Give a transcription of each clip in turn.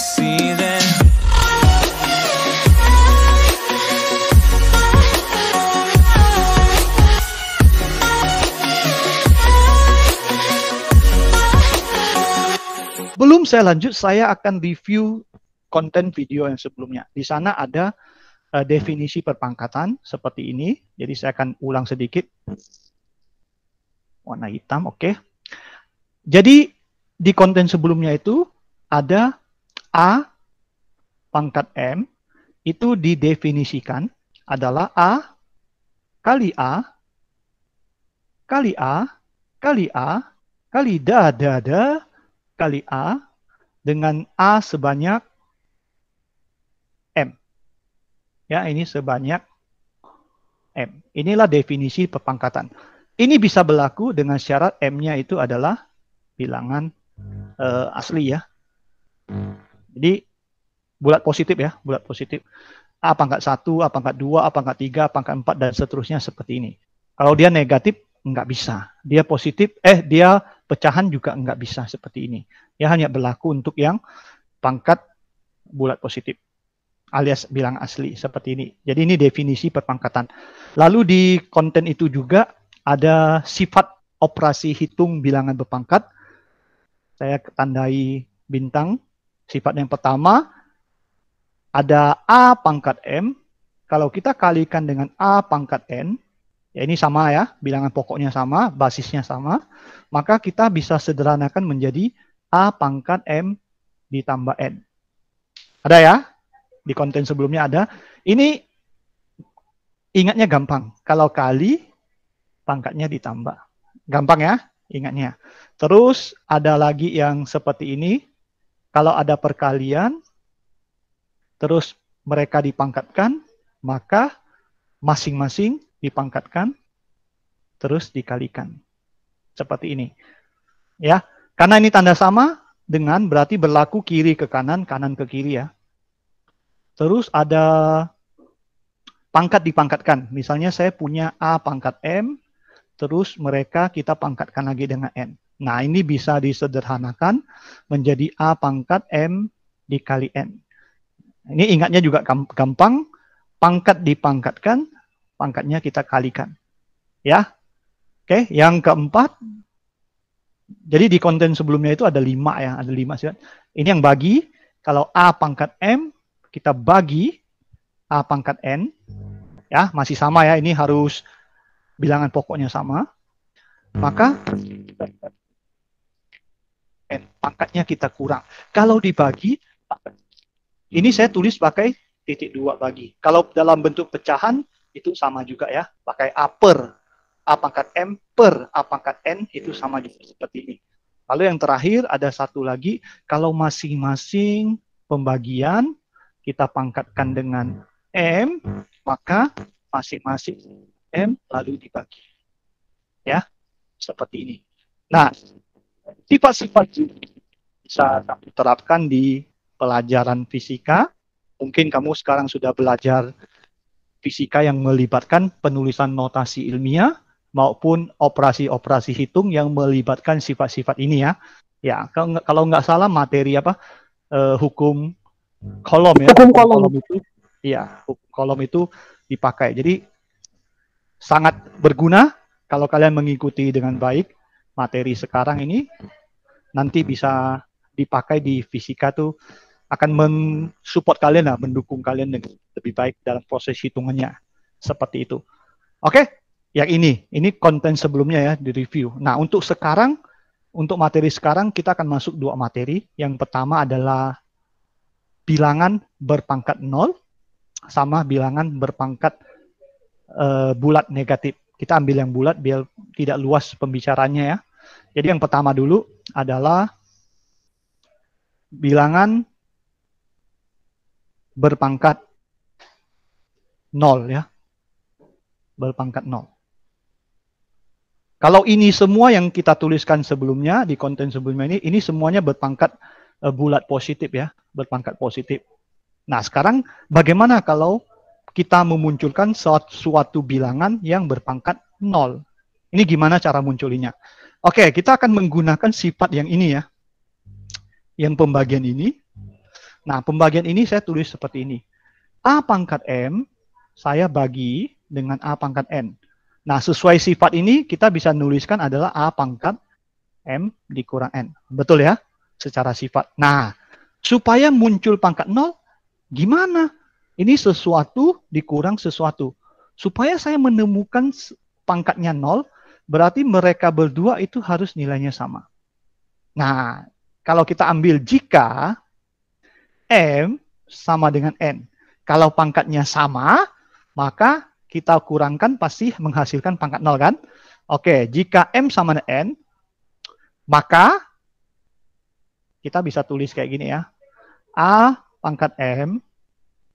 See that. Sebelum saya lanjut, saya akan review konten video yang sebelumnya. Di sana ada definisi perpangkatan seperti ini. Jadi saya akan ulang sedikit. Warna hitam, oke. Jadi di konten sebelumnya itu ada A pangkat M, itu didefinisikan adalah A kali A kali A kali A kali da kali A dengan A sebanyak M. Ya, ini sebanyak M. Inilah definisi perpangkatan. Ini bisa berlaku dengan syarat M-nya itu adalah bilangan asli ya. Jadi bulat positif ya, bulat positif. A pangkat 1, A pangkat 2, A pangkat 3, A pangkat 4, dan seterusnya seperti ini. Kalau dia negatif, nggak bisa. Dia positif, dia pecahan juga nggak bisa seperti ini. Ya, hanya berlaku untuk yang pangkat bulat positif, alias bilang asli seperti ini. Jadi ini definisi perpangkatan. Lalu di konten itu juga ada sifat operasi hitung bilangan berpangkat. Saya tandai bintang. Sifat yang pertama, ada A pangkat M. Kalau kita kalikan dengan A pangkat N, ya ini sama ya, bilangan pokoknya sama, basisnya sama, maka kita bisa sederhanakan menjadi A pangkat M ditambah N. Ada ya? Di konten sebelumnya ada. Ini ingatnya gampang. Kalau kali, pangkatnya ditambah. Gampang ya, ingatnya. Terus ada lagi yang seperti ini. Kalau ada perkalian, terus mereka dipangkatkan, maka masing-masing dipangkatkan, terus dikalikan. Seperti ini. Ya, karena ini tanda sama dengan berarti berlaku kiri ke kanan, kanan ke kiri ya. Terus ada pangkat dipangkatkan. Misalnya saya punya A pangkat M, terus mereka kita pangkatkan lagi dengan N. Nah, ini bisa disederhanakan menjadi A pangkat M dikali N. Ini ingatnya juga gampang. Pangkat dipangkatkan, pangkatnya kita kalikan. Ya. Oke, yang keempat. Jadi di konten sebelumnya itu ada 5 ya, ada 5 sifat. Ini yang bagi, kalau A pangkat M, kita bagi A pangkat N. Ya, masih sama ya, ini harus bilangan pokoknya sama. Maka N, pangkatnya kita kurang. Kalau dibagi, ini saya tulis pakai titik 2 bagi. Kalau dalam bentuk pecahan, itu sama juga ya. Pakai A per A pangkat M per A pangkat N, itu sama juga seperti ini. Lalu yang terakhir ada satu lagi. Kalau masing-masing pembagian kita pangkatkan dengan M, maka masing-masing M lalu dibagi. Ya, seperti ini. Nah, sifat-sifat bisa kami terapkan di pelajaran fisika. Mungkin kamu sekarang sudah belajar fisika yang melibatkan penulisan notasi ilmiah maupun operasi-operasi hitung yang melibatkan sifat-sifat ini ya. Ya, kalau nggak salah materi apa? Hukum kolom ya. Hukum kolom itu. Iya, hukum kolom itu dipakai. Jadi sangat berguna kalau kalian mengikuti dengan baik materi sekarang ini, nanti bisa dipakai di fisika tuh, akan mensupport kalian lah, mendukung kalian lebih baik dalam proses hitungannya. Seperti itu. Oke, yang ini konten sebelumnya ya, di review. Nah, untuk sekarang, untuk materi sekarang kita akan masuk 2 materi. Yang pertama adalah bilangan berpangkat 0 sama bilangan berpangkat bulat negatif. Kita ambil yang bulat biar tidak luas pembicaranya ya. Jadi yang pertama dulu adalah bilangan berpangkat 0 ya. Berpangkat 0. Kalau ini semua yang kita tuliskan sebelumnya di konten sebelumnya ini semuanya berpangkat bulat positif ya, berpangkat positif. Nah, sekarang bagaimana kalau kita memunculkan suatu bilangan yang berpangkat 0? Ini gimana cara munculinya? Oke, kita akan menggunakan sifat yang ini ya. Yang pembagian ini. Nah, pembagian ini saya tulis seperti ini. A pangkat M saya bagi dengan A pangkat N. Nah, sesuai sifat ini kita bisa nuliskan adalah A pangkat M dikurang N. Betul ya? Secara sifat. Nah, supaya muncul pangkat 0, gimana? Ini sesuatu dikurang sesuatu. Supaya saya menemukan pangkatnya 0, berarti mereka berdua itu harus nilainya sama. Nah, kalau kita ambil jika M sama dengan N. Kalau pangkatnya sama, maka kita kurangkan pasti menghasilkan pangkat 0 kan? Oke, jika M sama dengan N, maka kita bisa tulis kayak gini ya. A pangkat M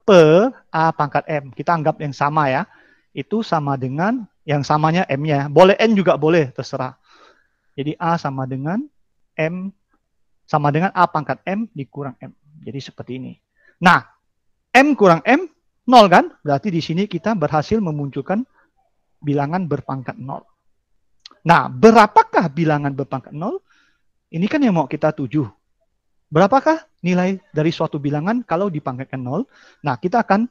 per A pangkat M. Kita anggap yang sama ya. Itu sama dengan yang samanya M-nya. Boleh N juga boleh, terserah. Jadi A sama dengan M sama dengan A pangkat M dikurang M. Jadi seperti ini. Nah, M kurang M, 0 kan? Berarti di sini kita berhasil memunculkan bilangan berpangkat 0. Nah, berapakah bilangan berpangkat 0? Ini kan yang mau kita tuju. Berapakah nilai dari suatu bilangan kalau dipangkatkan 0? Nah, kita akan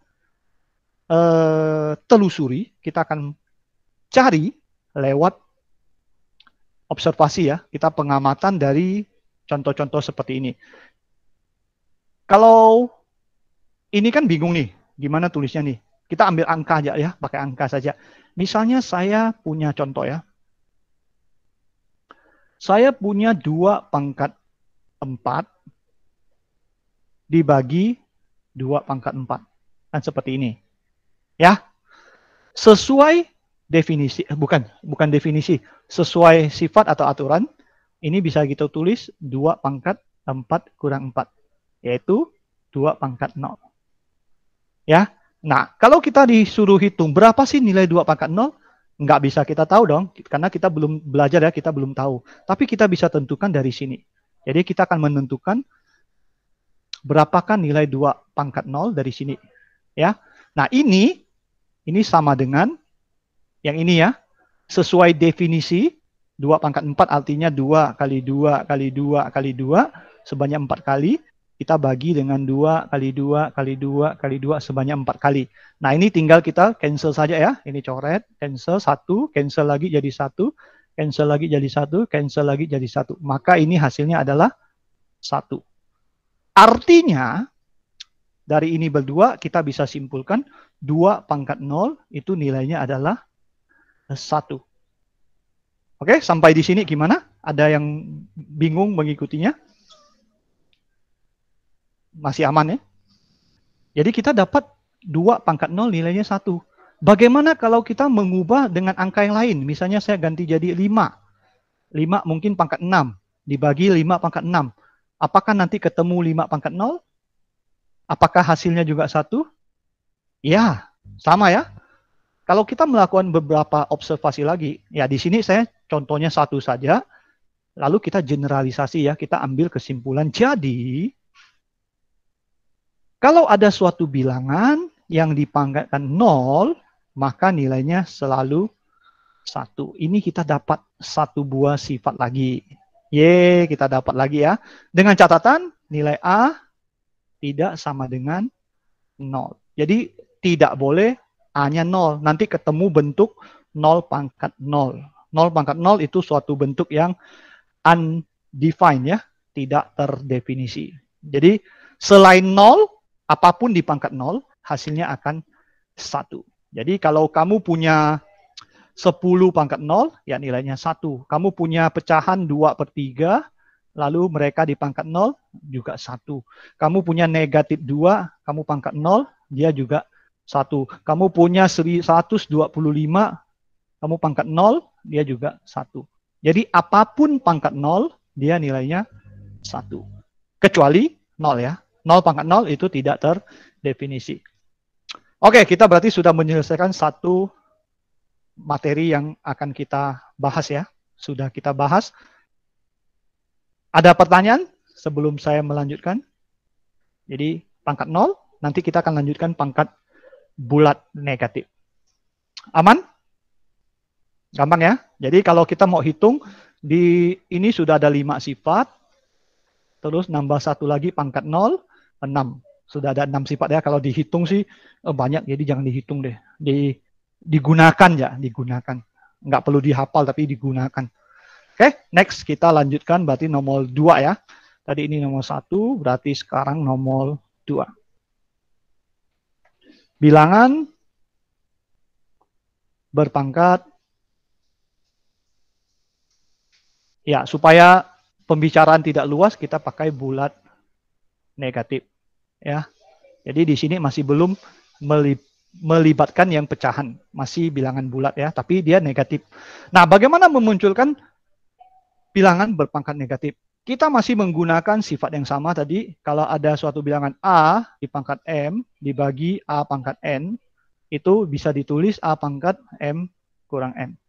telusuri, kita akan cari lewat observasi ya, kita pengamatan dari contoh-contoh seperti ini. Kalau ini kan bingung nih, gimana tulisnya nih? Kita ambil angka aja ya, pakai angka saja. Misalnya saya punya contoh ya. Saya punya 2 pangkat 4 dibagi 2 pangkat 4. Kan seperti ini. Ya. Sesuai definisi, bukan definisi, sesuai sifat atau aturan, ini bisa kita tulis 2 pangkat 4 kurang 4, yaitu 2 pangkat 0. Ya. Nah, kalau kita disuruh hitung berapa sih nilai 2 pangkat 0, nggak bisa kita tahu dong, karena kita belum belajar ya, kita belum tahu. Tapi kita bisa tentukan dari sini. Jadi kita akan menentukan berapakah nilai 2 pangkat 0 dari sini. Ya. Nah, ini sama dengan yang ini ya. Sesuai definisi, 2 pangkat 4 artinya 2 kali 2 kali 2 kali 2 sebanyak 4 kali. Kita bagi dengan 2 kali 2 kali 2 kali 2 sebanyak 4 kali. Nah, ini tinggal kita cancel saja ya. Ini coret, cancel 1, cancel lagi jadi 1, cancel lagi jadi 1, cancel lagi jadi 1. Maka ini hasilnya adalah 1. Artinya, dari ini berdua kita bisa simpulkan 2 pangkat 0 itu nilainya adalah 1. Oke, sampai di sini gimana? Ada yang bingung mengikutinya? Masih aman ya? Jadi kita dapat 2 pangkat 0 nilainya 1. Bagaimana kalau kita mengubah dengan angka yang lain? Misalnya saya ganti jadi 5. 5 mungkin pangkat 6. Dibagi 5 pangkat 6. Apakah nanti ketemu 5 pangkat 0? Apakah hasilnya juga 1? Ya, sama ya. Kalau kita melakukan beberapa observasi lagi, ya di sini saya contohnya 1 saja. Lalu kita generalisasi ya, kita ambil kesimpulan. Jadi, kalau ada suatu bilangan yang dipangkatkan 0, maka nilainya selalu 1. Ini kita dapat 1 buah sifat lagi. Ye, kita dapat lagi ya. Dengan catatan, nilai A tidak sama dengan 0. Jadi, tidak boleh A-nya 0. Nanti ketemu bentuk 0 pangkat 0. 0 pangkat 0 itu suatu bentuk yang undefined ya. Tidak terdefinisi. Jadi, selain 0, apapun di pangkat 0, hasilnya akan 1. Jadi kalau kamu punya 10 pangkat 0, ya nilainya 1. Kamu punya pecahan 2/3, lalu mereka di pangkat 0, juga 1. Kamu punya negatif 2, kamu pangkat 0, dia juga 1. Kamu punya 125, kamu pangkat 0, dia juga 1. Jadi apapun pangkat 0, dia nilainya 1. Kecuali 0 ya. 0 pangkat 0 itu tidak terdefinisi. Oke, kita berarti sudah menyelesaikan 1 materi yang akan kita bahas ya. Sudah kita bahas. Ada pertanyaan sebelum saya melanjutkan? Jadi pangkat 0, nanti kita akan lanjutkan pangkat bulat negatif. Aman? Gampang ya? Jadi kalau kita mau hitung, di ini sudah ada 5 sifat, terus nambah 1 lagi pangkat 0, 6. Sudah ada 6 sifat ya. Kalau dihitung sih banyak, jadi jangan dihitung deh. Digunakan ya, digunakan. Nggak perlu dihafal tapi digunakan. Oke, next kita lanjutkan berarti nomor 2 ya. Tadi ini nomor 1, berarti sekarang nomor 2. Bilangan berpangkat, ya supaya pembicaraan tidak luas kita pakai bulat negatif ya. Jadi di sini masih belum melibatkan yang pecahan, masih bilangan bulat ya, tapi dia negatif. Nah, bagaimana memunculkan bilangan berpangkat negatif? Kita masih menggunakan sifat yang sama tadi. Kalau ada suatu bilangan A di pangkat M dibagi A pangkat N, itu bisa ditulis A pangkat M kurang N.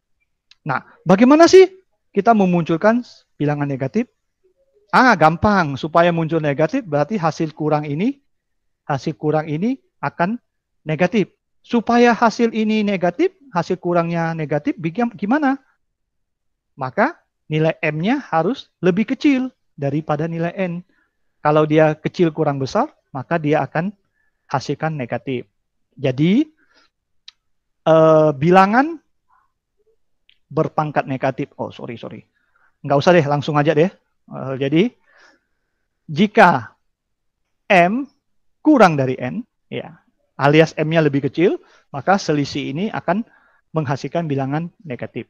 Nah, bagaimana sih kita memunculkan bilangan negatif? Gampang. Supaya muncul negatif berarti hasil kurang ini akan negatif. Supaya hasil ini negatif, hasil kurangnya negatif, gimana? Maka nilai M-nya harus lebih kecil daripada nilai N. Kalau dia kecil kurang besar, maka dia akan hasilkan negatif. Jadi, bilangan berpangkat negatif, sorry. Nggak usah deh, langsung aja deh. Jadi, jika M kurang dari N, ya, alias M-nya lebih kecil, maka selisih ini akan menghasilkan bilangan negatif.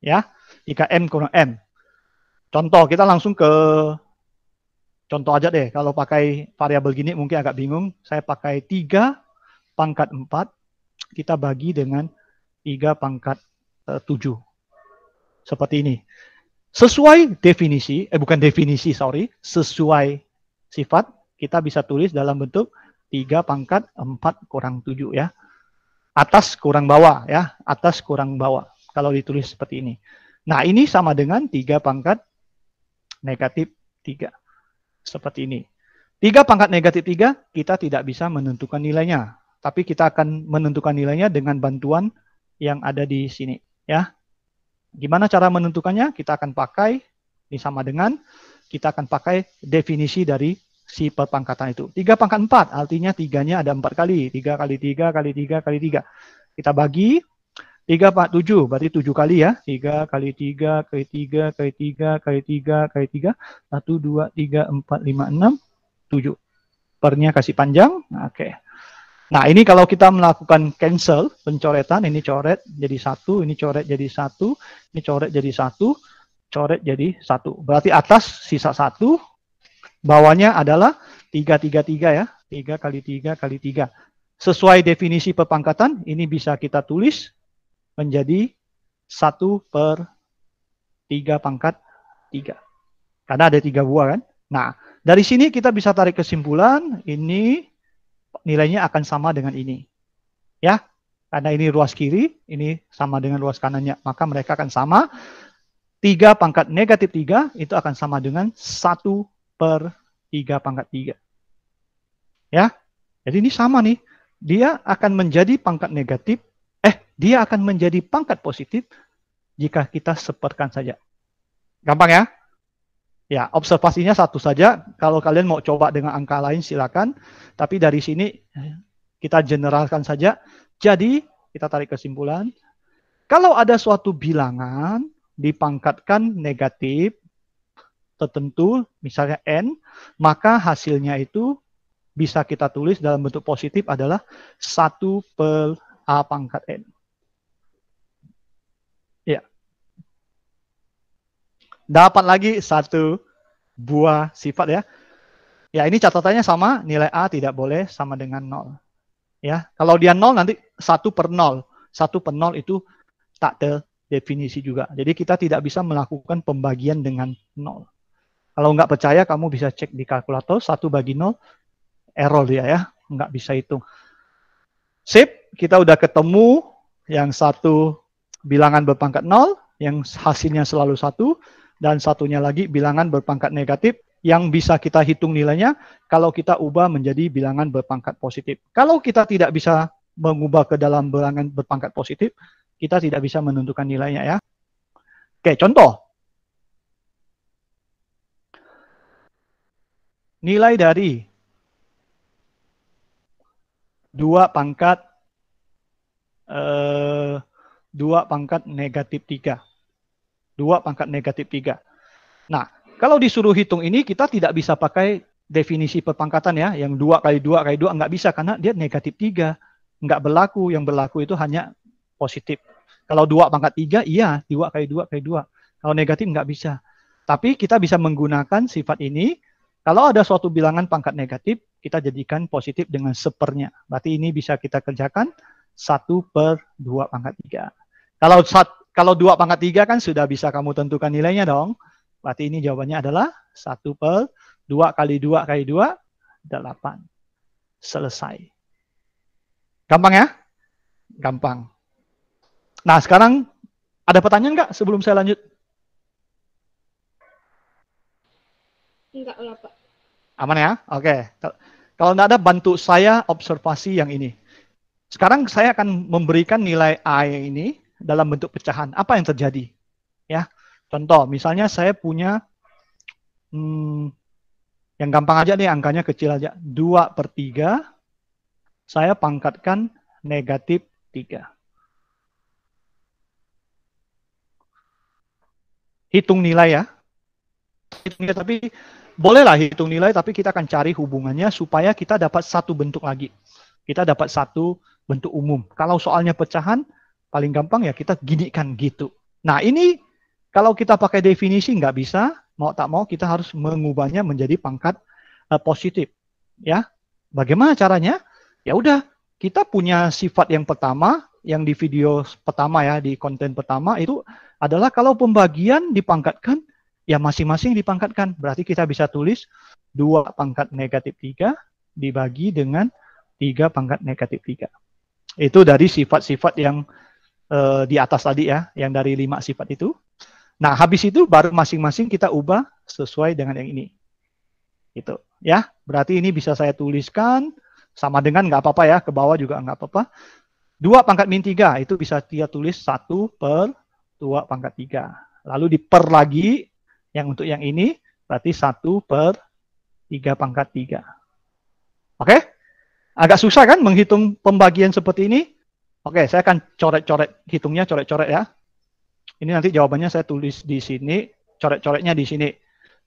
Ya, jika M kurang M. Contoh, kita langsung ke contoh aja deh. Kalau pakai variabel gini mungkin agak bingung. Saya pakai 3 pangkat 4, kita bagi dengan 3 pangkat 7. Seperti ini. Sesuai definisi, sesuai sifat, kita bisa tulis dalam bentuk 3 pangkat 4 kurang 7 ya. Atas kurang bawah ya, atas kurang bawah. Kalau ditulis seperti ini. Nah, ini sama dengan 3 pangkat negatif 3. Seperti ini. 3 pangkat negatif 3, kita tidak bisa menentukan nilainya. Tapi kita akan menentukan nilainya dengan bantuan yang ada di sini. Ya. Gimana cara menentukannya? Kita akan pakai, ini sama dengan, kita akan pakai definisi dari si perpangkatan itu. 3 pangkat 4, artinya 3-nya ada 4 kali. 3 kali 3 kali 3 kali 3. Kita bagi 3 pangkat 7, berarti 7 kali ya. 3 kali 3 kali 3 kali 3 kali 3 kali 3. 1, 2, 3, 4, 5, 6, 7. Pernya kasih panjang. Oke. Nah, ini kalau kita melakukan cancel, pencoretan, ini coret jadi 1, ini coret jadi 1, ini coret jadi 1, coret jadi 1. Berarti atas sisa 1, bawahnya adalah 3, 3, 3 ya. 3 kali 3 kali 3. Sesuai definisi perpangkatan, ini bisa kita tulis menjadi 1/3 pangkat 3. Karena ada 3 buah kan. Nah, dari sini kita bisa tarik kesimpulan, ini nilainya akan sama dengan ini. Ya, karena ini ruas kiri, ini sama dengan ruas kanannya. Maka mereka akan sama. 3 pangkat negatif 3 itu akan sama dengan 1/3 pangkat 3. Ya, jadi ini sama nih. Dia akan menjadi pangkat negatif, dia akan menjadi pangkat positif jika kita seperkan saja. Gampang ya? Ya, observasinya satu saja. Kalau kalian mau coba dengan angka lain silakan. Tapi dari sini kita generalkan saja. Jadi kita tarik kesimpulan. Kalau ada suatu bilangan dipangkatkan negatif tertentu, misalnya N, maka hasilnya itu bisa kita tulis dalam bentuk positif adalah 1/A pangkat N. Ya. Dapat lagi 1 buah sifat ya. Ya, ini catatannya sama, nilai A tidak boleh sama dengan 0. Ya, kalau dia 0 nanti 1/0. 1/0 itu tak terdefinisi juga. Jadi kita tidak bisa melakukan pembagian dengan 0. Kalau nggak percaya, kamu bisa cek di kalkulator, 1 bagi 0, error dia ya, nggak bisa hitung. Sip, kita udah ketemu yang satu bilangan berpangkat 0, yang hasilnya selalu 1, dan satunya lagi bilangan berpangkat negatif, yang bisa kita hitung nilainya kalau kita ubah menjadi bilangan berpangkat positif. Kalau kita tidak bisa mengubah ke dalam bilangan berpangkat positif, kita tidak bisa menentukan nilainya ya. Oke, contoh. Nilai dari 2 pangkat 2 pangkat negatif 3. 2 pangkat negatif 3. Nah, kalau disuruh hitung ini, kita tidak bisa pakai definisi perpangkatan ya, yang 2 kali 2 kali 2, nggak bisa, karena dia negatif 3. Nggak berlaku, yang berlaku itu hanya positif. Kalau 2 pangkat 3, iya, 2 kali 2 kali 2. Kalau negatif nggak bisa. Tapi kita bisa menggunakan sifat ini, kalau ada suatu bilangan pangkat negatif, kita jadikan positif dengan sepernya. Berarti ini bisa kita kerjakan 1/2 pangkat 3. Kalau 2 pangkat 3 kan sudah bisa kamu tentukan nilainya dong. Berarti ini jawabannya adalah 1/2 kali 2 kali 2, 8. Selesai. Gampang ya? Gampang. Nah, sekarang ada pertanyaan nggak sebelum saya lanjut? Enggak lah, Pak. Aman ya? Oke. Kalau nggak ada, bantu saya observasi yang ini. Sekarang saya akan memberikan nilai A ini dalam bentuk pecahan. Apa yang terjadi? Ya, contoh, misalnya saya punya yang gampang aja nih, angkanya kecil aja. 2/3, saya pangkatkan negatif 3. Hitung nilai ya. Hitung nilai, tapi bolehlah hitung nilai, tapi kita akan cari hubungannya supaya kita dapat satu bentuk lagi. Kita dapat satu bentuk umum. Kalau soalnya pecahan, paling gampang ya kita ginikan gitu. Nah, ini kalau kita pakai definisi nggak bisa, mau tak mau kita harus mengubahnya menjadi pangkat positif. Ya, bagaimana caranya? Ya udah, kita punya sifat yang pertama, yang di video pertama ya, di konten pertama itu adalah kalau pembagian dipangkatkan, ya masing-masing dipangkatkan. Berarti kita bisa tulis 2 pangkat negatif 3 dibagi dengan 3 pangkat negatif 3. Itu dari sifat-sifat yang di atas tadi ya, yang dari 5 sifat itu. Nah, habis itu baru masing-masing kita ubah sesuai dengan yang ini. Itu ya, berarti ini bisa saya tuliskan sama dengan nggak apa-apa ya, ke bawah juga nggak apa-apa. 2 pangkat min 3 itu bisa dia tulis 1/2 pangkat 3. Lalu diper lagi, yang untuk yang ini berarti 1/3 pangkat 3. Oke? Agak susah kan menghitung pembagian seperti ini? Oke, saya akan coret-coret, hitungnya coret-coret ya. Ini nanti jawabannya saya tulis di sini, coret-coretnya di sini.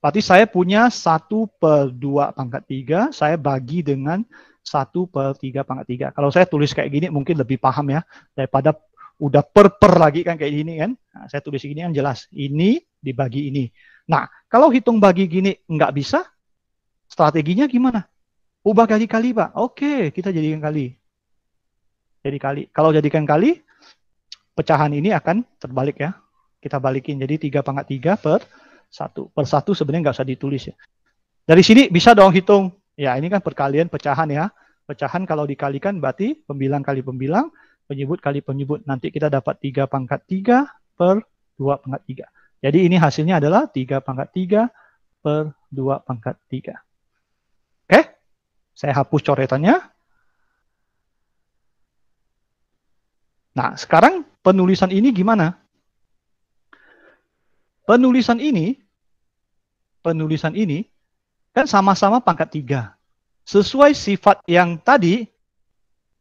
Berarti saya punya 1/2 pangkat 3, saya bagi dengan 1/3 pangkat 3. Kalau saya tulis kayak gini mungkin lebih paham ya, daripada udah per lagi kan kayak gini kan. Nah, saya tulis gini kan jelas, ini dibagi ini. Nah, kalau hitung bagi gini nggak bisa, strateginya gimana? Ubah kali-kali, Pak. Oke, kita jadikan kali. Jadi kali. Kalau jadikan kali, pecahan ini akan terbalik ya. Kita balikin, jadi 3 pangkat 3 per 1. Per 1 sebenarnya nggak usah ditulis ya. Dari sini bisa dong hitung. Ya, ini kan perkalian pecahan ya. Pecahan kalau dikalikan berarti pembilang kali pembilang, penyebut kali penyebut. Nanti kita dapat 3 pangkat 3 per 2 pangkat 3. Jadi ini hasilnya adalah 3 pangkat 3 per 2 pangkat 3. Oke? Saya hapus coretannya. Nah, sekarang penulisan ini gimana? Penulisan ini kan sama-sama pangkat 3. Sesuai sifat yang tadi,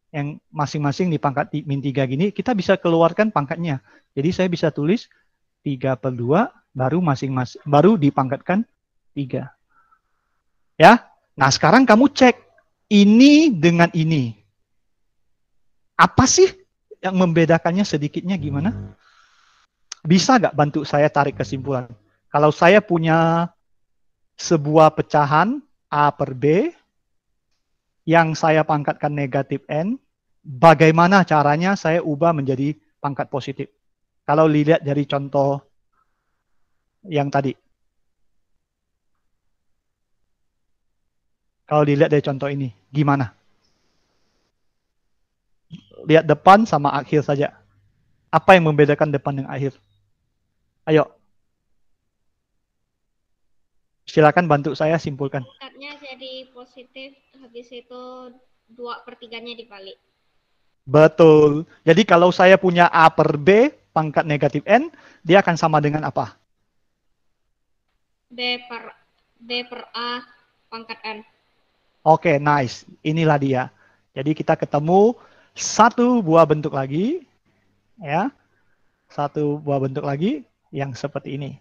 yang masing-masing di pangkat min 3 gini, kita bisa keluarkan pangkatnya. Jadi saya bisa tulis 3/2, baru masing-masing, baru dipangkatkan 3. Ya, nah sekarang kamu cek, ini dengan ini. Apa sih yang membedakannya sedikitnya gimana? Bisa nggak bantu saya tarik kesimpulan? Kalau saya punya sebuah pecahan A per B yang saya pangkatkan negatif N, bagaimana caranya saya ubah menjadi pangkat positif? Kalau lihat dari contoh yang tadi. Kalau dilihat dari contoh ini, gimana? Lihat depan sama akhir saja. Apa yang membedakan depan dengan akhir? Ayo. Silakan bantu saya simpulkan. Pangkatnya jadi positif, habis itu 2/3-nya dibalik. Betul. Jadi kalau saya punya A per B, pangkat negatif N, dia akan sama dengan apa? B per A pangkat N. Oke, nice. Inilah dia. Jadi kita ketemu satu buah bentuk lagi, ya, satu buah bentuk lagi yang seperti ini.